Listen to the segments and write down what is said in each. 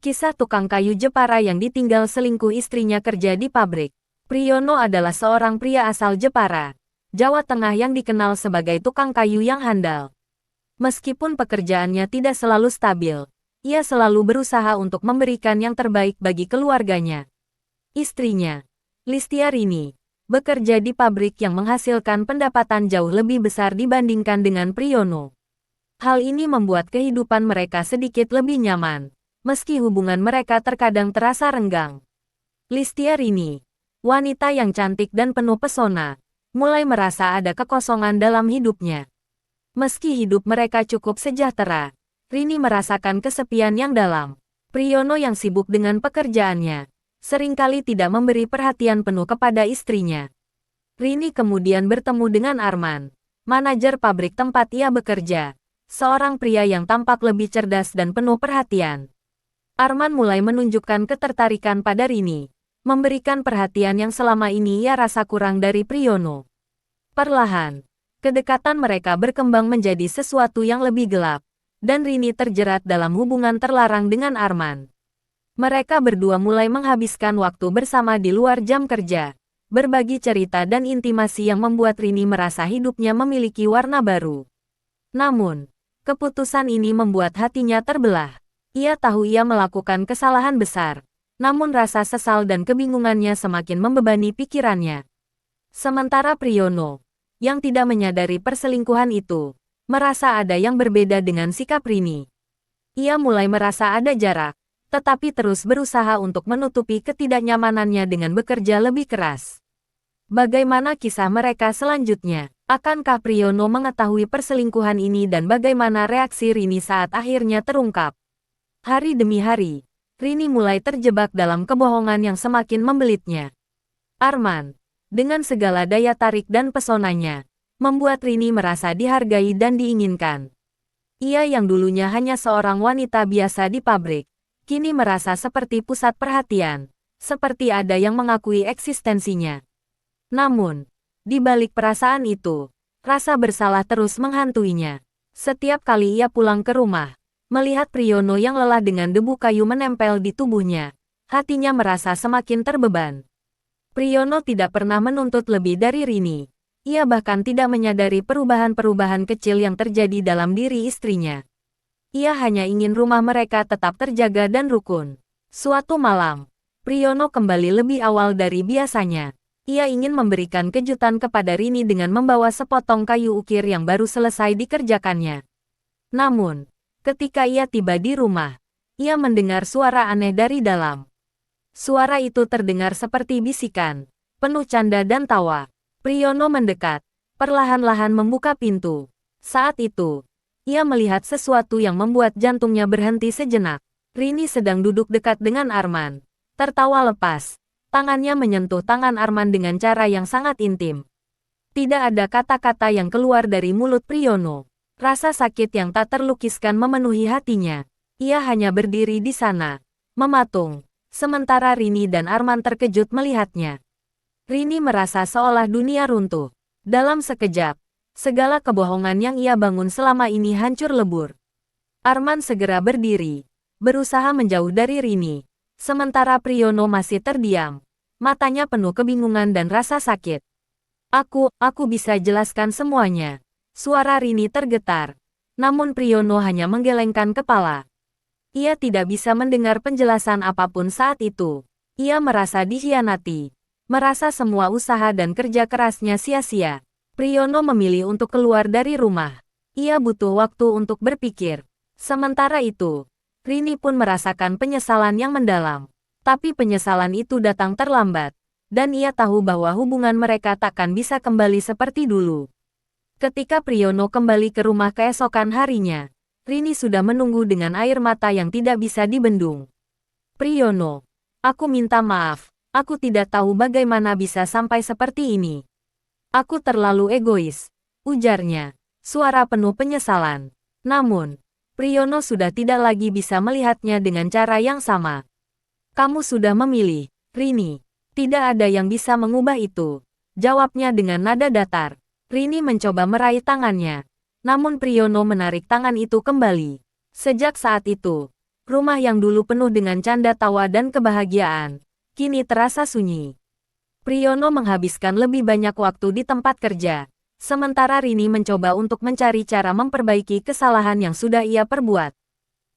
Kisah tukang kayu Jepara yang ditinggal selingkuh istrinya kerja di pabrik. Priyono adalah seorang pria asal Jepara, Jawa Tengah yang dikenal sebagai tukang kayu yang handal. Meskipun pekerjaannya tidak selalu stabil, ia selalu berusaha untuk memberikan yang terbaik bagi keluarganya. Istrinya, Listiarini, bekerja di pabrik yang menghasilkan pendapatan jauh lebih besar dibandingkan dengan Priyono. Hal ini membuat kehidupan mereka sedikit lebih nyaman, meski hubungan mereka terkadang terasa renggang. Listiarini, wanita yang cantik dan penuh pesona, mulai merasa ada kekosongan dalam hidupnya. Meski hidup mereka cukup sejahtera, Rini merasakan kesepian yang dalam. Priyono yang sibuk dengan pekerjaannya, seringkali tidak memberi perhatian penuh kepada istrinya. Rini kemudian bertemu dengan Arman, manajer pabrik tempat ia bekerja, seorang pria yang tampak lebih cerdas dan penuh perhatian. Arman mulai menunjukkan ketertarikan pada Rini, memberikan perhatian yang selama ini ia rasa kurang dari Priyono. Perlahan, kedekatan mereka berkembang menjadi sesuatu yang lebih gelap, dan Rini terjerat dalam hubungan terlarang dengan Arman. Mereka berdua mulai menghabiskan waktu bersama di luar jam kerja, berbagi cerita dan intimasi yang membuat Rini merasa hidupnya memiliki warna baru. Namun, keputusan ini membuat hatinya terbelah. Ia tahu ia melakukan kesalahan besar, namun rasa sesal dan kebingungannya semakin membebani pikirannya. Sementara Priyono, yang tidak menyadari perselingkuhan itu, merasa ada yang berbeda dengan sikap Rini. Ia mulai merasa ada jarak, tetapi terus berusaha untuk menutupi ketidaknyamanannya dengan bekerja lebih keras. Bagaimana kisah mereka selanjutnya? Akankah Priyono mengetahui perselingkuhan ini dan bagaimana reaksi Rini saat akhirnya terungkap? Hari demi hari, Rini mulai terjebak dalam kebohongan yang semakin membelitnya. Arman, dengan segala daya tarik dan pesonanya, membuat Rini merasa dihargai dan diinginkan. Ia yang dulunya hanya seorang wanita biasa di pabrik, kini merasa seperti pusat perhatian, seperti ada yang mengakui eksistensinya. Namun, di balik perasaan itu, rasa bersalah terus menghantuinya. Setiap kali ia pulang ke rumah, melihat Priyono yang lelah dengan debu kayu menempel di tubuhnya, hatinya merasa semakin terbeban. Priyono tidak pernah menuntut lebih dari Rini. Ia bahkan tidak menyadari perubahan-perubahan kecil yang terjadi dalam diri istrinya. Ia hanya ingin rumah mereka tetap terjaga dan rukun. Suatu malam, Priyono kembali lebih awal dari biasanya. Ia ingin memberikan kejutan kepada Rini dengan membawa sepotong kayu ukir yang baru selesai dikerjakannya. Namun, ketika ia tiba di rumah, ia mendengar suara aneh dari dalam. Suara itu terdengar seperti bisikan, penuh canda dan tawa. Priyono mendekat, perlahan-lahan membuka pintu. Saat itu, ia melihat sesuatu yang membuat jantungnya berhenti sejenak. Rini sedang duduk dekat dengan Arman, tertawa lepas. Tangannya menyentuh tangan Arman dengan cara yang sangat intim. Tidak ada kata-kata yang keluar dari mulut Priyono. Rasa sakit yang tak terlukiskan memenuhi hatinya. Ia hanya berdiri di sana, mematung, sementara Rini dan Arman terkejut melihatnya. Rini merasa seolah dunia runtuh. Dalam sekejap, segala kebohongan yang ia bangun selama ini hancur lebur. Arman segera berdiri, berusaha menjauh dari Rini. Sementara Priyono masih terdiam, matanya penuh kebingungan dan rasa sakit. Aku bisa jelaskan semuanya. Suara Rini tergetar, namun Priyono hanya menggelengkan kepala. Ia tidak bisa mendengar penjelasan apapun saat itu. Ia merasa dikhianati, merasa semua usaha dan kerja kerasnya sia-sia. Priyono memilih untuk keluar dari rumah. Ia butuh waktu untuk berpikir. Sementara itu, Rini pun merasakan penyesalan yang mendalam. Tapi penyesalan itu datang terlambat, dan ia tahu bahwa hubungan mereka takkan bisa kembali seperti dulu. Ketika Priyono kembali ke rumah keesokan harinya, Rini sudah menunggu dengan air mata yang tidak bisa dibendung. Priyono, aku minta maaf, aku tidak tahu bagaimana bisa sampai seperti ini. Aku terlalu egois, ujarnya, suara penuh penyesalan. Namun, Priyono sudah tidak lagi bisa melihatnya dengan cara yang sama. Kamu sudah memilih, Rini. Tidak ada yang bisa mengubah itu, jawabnya dengan nada datar. Rini mencoba meraih tangannya, namun Priyono menarik tangan itu kembali. Sejak saat itu, Rumah yang dulu penuh dengan canda tawa dan kebahagiaan, kini terasa sunyi. Priyono menghabiskan lebih banyak waktu di tempat kerja, sementara Rini mencoba untuk mencari cara memperbaiki kesalahan yang sudah ia perbuat.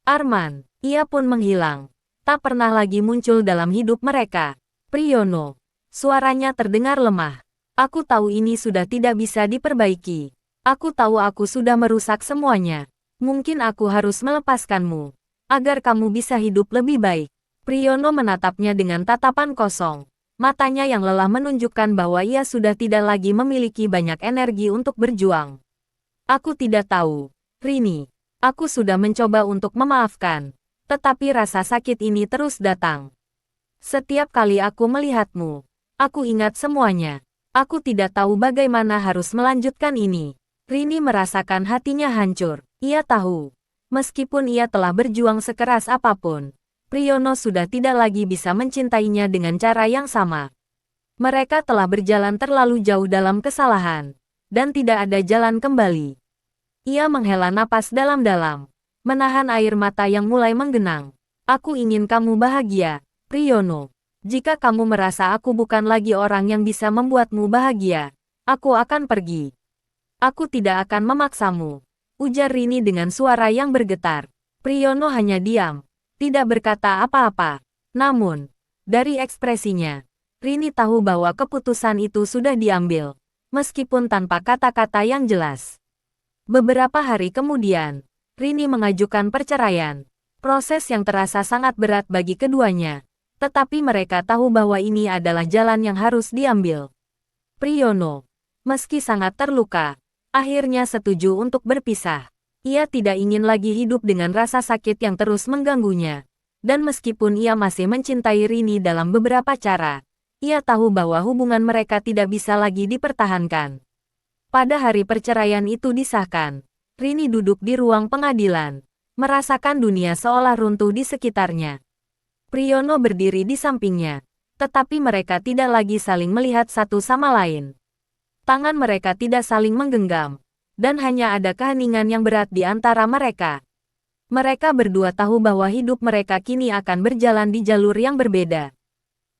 Arman, ia pun menghilang. Tak pernah lagi muncul dalam hidup mereka. Priyono, suaranya terdengar lemah. Aku tahu ini sudah tidak bisa diperbaiki. Aku tahu aku sudah merusak semuanya. Mungkin aku harus melepaskanmu, agar kamu bisa hidup lebih baik. Priyono menatapnya dengan tatapan kosong. Matanya yang lelah menunjukkan bahwa ia sudah tidak lagi memiliki banyak energi untuk berjuang. Aku tidak tahu, Rini. Aku sudah mencoba untuk memaafkan, tetapi rasa sakit ini terus datang. Setiap kali aku melihatmu, aku ingat semuanya. Aku tidak tahu bagaimana harus melanjutkan ini. Rini merasakan hatinya hancur. Ia tahu, meskipun ia telah berjuang sekeras apapun, Priyono sudah tidak lagi bisa mencintainya dengan cara yang sama. Mereka telah berjalan terlalu jauh dalam kesalahan, dan tidak ada jalan kembali. Ia menghela napas dalam-dalam, menahan air mata yang mulai menggenang. Aku ingin kamu bahagia, Priyono. Jika kamu merasa aku bukan lagi orang yang bisa membuatmu bahagia, aku akan pergi. Aku tidak akan memaksamu, ujar Rini dengan suara yang bergetar. Priyono hanya diam, tidak berkata apa-apa. Namun, dari ekspresinya, Rini tahu bahwa keputusan itu sudah diambil, meskipun tanpa kata-kata yang jelas. Beberapa hari kemudian, Rini mengajukan perceraian. Proses yang terasa sangat berat bagi keduanya, tetapi mereka tahu bahwa ini adalah jalan yang harus diambil. Priyono, meski sangat terluka, akhirnya setuju untuk berpisah. Ia tidak ingin lagi hidup dengan rasa sakit yang terus mengganggunya. Dan meskipun ia masih mencintai Rini dalam beberapa cara, ia tahu bahwa hubungan mereka tidak bisa lagi dipertahankan. Pada hari perceraian itu disahkan, Rini duduk di ruang pengadilan, merasakan dunia seolah runtuh di sekitarnya. Priyono berdiri di sampingnya, tetapi mereka tidak lagi saling melihat satu sama lain. Tangan mereka tidak saling menggenggam, dan hanya ada keheningan yang berat di antara mereka. Mereka berdua tahu bahwa hidup mereka kini akan berjalan di jalur yang berbeda.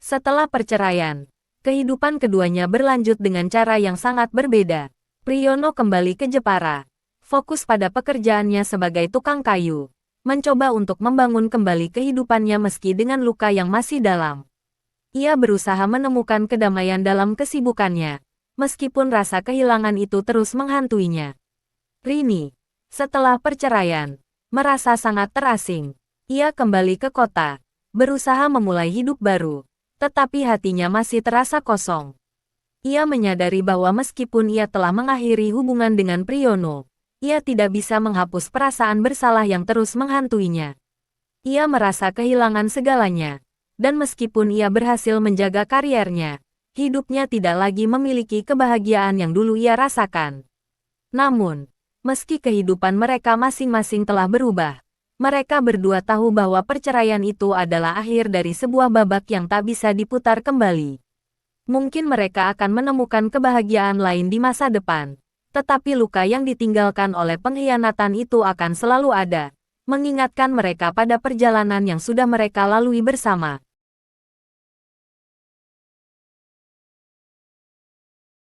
Setelah perceraian, kehidupan keduanya berlanjut dengan cara yang sangat berbeda. Priyono kembali ke Jepara, fokus pada pekerjaannya sebagai tukang kayu, mencoba untuk membangun kembali kehidupannya meski dengan luka yang masih dalam. Ia berusaha menemukan kedamaian dalam kesibukannya, meskipun rasa kehilangan itu terus menghantuinya. Rini, setelah perceraian, merasa sangat terasing. Ia kembali ke kota, berusaha memulai hidup baru, tetapi hatinya masih terasa kosong. Ia menyadari bahwa meskipun ia telah mengakhiri hubungan dengan Priyono, ia tidak bisa menghapus perasaan bersalah yang terus menghantuinya. Ia merasa kehilangan segalanya, dan meskipun ia berhasil menjaga kariernya, hidupnya tidak lagi memiliki kebahagiaan yang dulu ia rasakan. Namun, meski kehidupan mereka masing-masing telah berubah, mereka berdua tahu bahwa perceraian itu adalah akhir dari sebuah babak yang tak bisa diputar kembali. Mungkin mereka akan menemukan kebahagiaan lain di masa depan, tetapi luka yang ditinggalkan oleh pengkhianatan itu akan selalu ada, mengingatkan mereka pada perjalanan yang sudah mereka lalui bersama.